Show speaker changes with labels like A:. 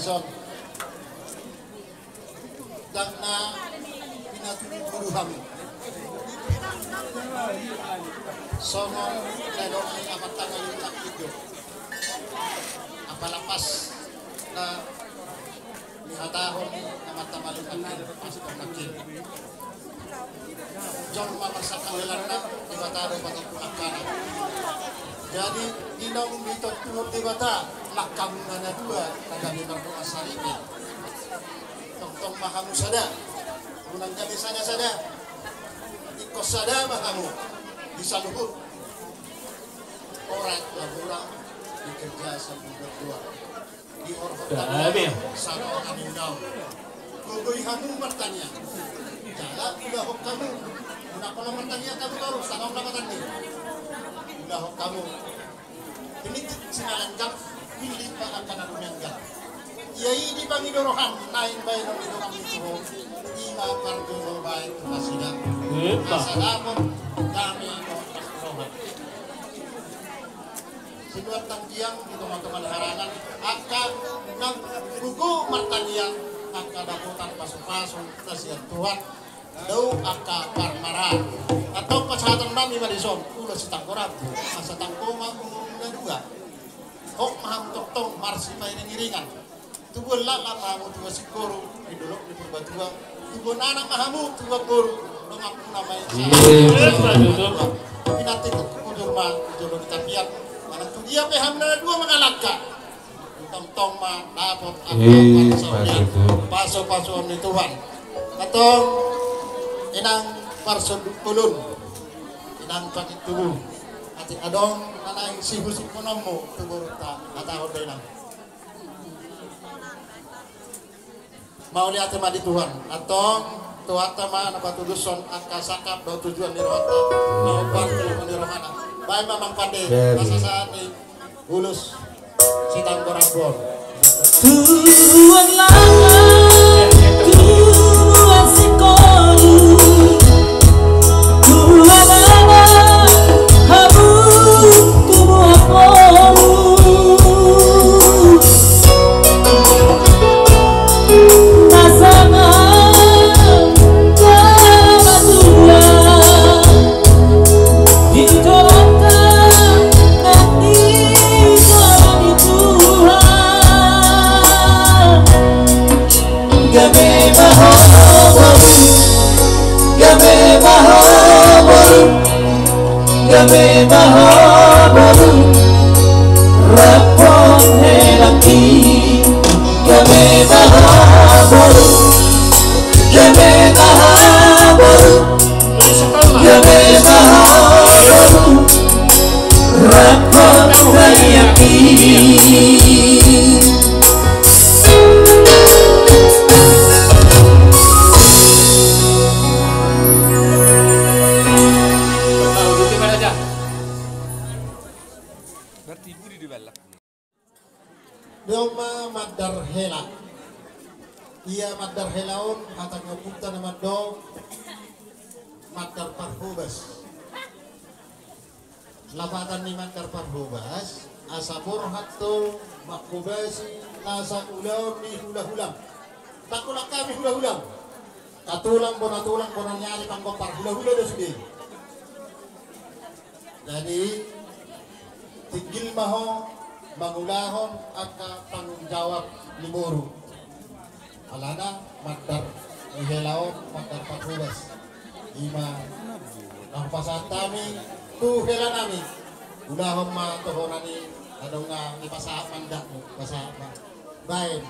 A: Madison. Dan na pinatulong kami. Somong lalong ay apat tanggal yung takidyo. Apalapas na lihatahon na matamalong ang pastor na kin. John mamarsa kangalan na ibataro patang punakana. Jadi dinong dito tulog di bata lakam na dua kagami berdoa sarili. Tong mahamu sada. Unang kami sada. Ikos sada mahamu bisa luhur. Orang laburan dikerja sambil berdua. Di horhotan sana orang undang. Kugoy hamu bertanya. Jala ulahok kamu. Una ko lang bertanya kamu baru sana orang bertanya. Ulahok kamu. Ini sinalanggap pilih pa ang pananunanggang. Iyai di pangidorohan nain bayan ng idorang ito. Ima pardulo bayan kasida. Asalamon kami ito kasrohan. Sinuat tanggiang ito matuman harangan. Aka ng bugo martaniang aka daputan pasok-pasok na siya Tuhan. Daw aka parmaran. Atau pasatan nami Madison. Ulo si tangkorap. Asa tangkoma na dua. Hok maham toktong marsi may nangiringan. Tubuh lala mahamu tubuh sikoro idolok di perbatua. Tubuh anak mahamu tubuh guru mengaku namanya. Pinati kudur mah jodoh kita piat. Mana tu dia peham na dua mengalaka. Tong mah dapot paso ni Tuhan. Atong inang parso kulun. Inang pakit tubuh. Ati adong nanay sihu-sihu nomo tubuh ta atahon denang. Mau lihat tema di Tuhan atau Tuhan tema apa tuduson akasakap do tujuan di rohata mau bantu di rohana baik memang pandai masa saat ini ulus si tangkorabon Tuhan lama Tuhan sikolu Tuhan lama habu tubuh apolu Gabe mahabaru rapon helaki Gabe mahabaru Gabe mahabaru Gabe mahabaru rapon helaki Doma madar hela. Ia madar helaon atau ngepunta nama dong madar parhubas. Lapatan ni madar parhubas asapur hatul makubasi nasa ulam ni hula-hulam. Takulak kami hula-hulam. Katulang bona nyari pangkong parhula-hula dah sudah. Jadi tigil maho mangulahon at tanggung jawab limuru. Alana madar ihelaon madar patubas. Ima ang pasatami tu hela nami. Ulahon ma tohonani adong nga ipasahap mandak mo pasahap. Baik.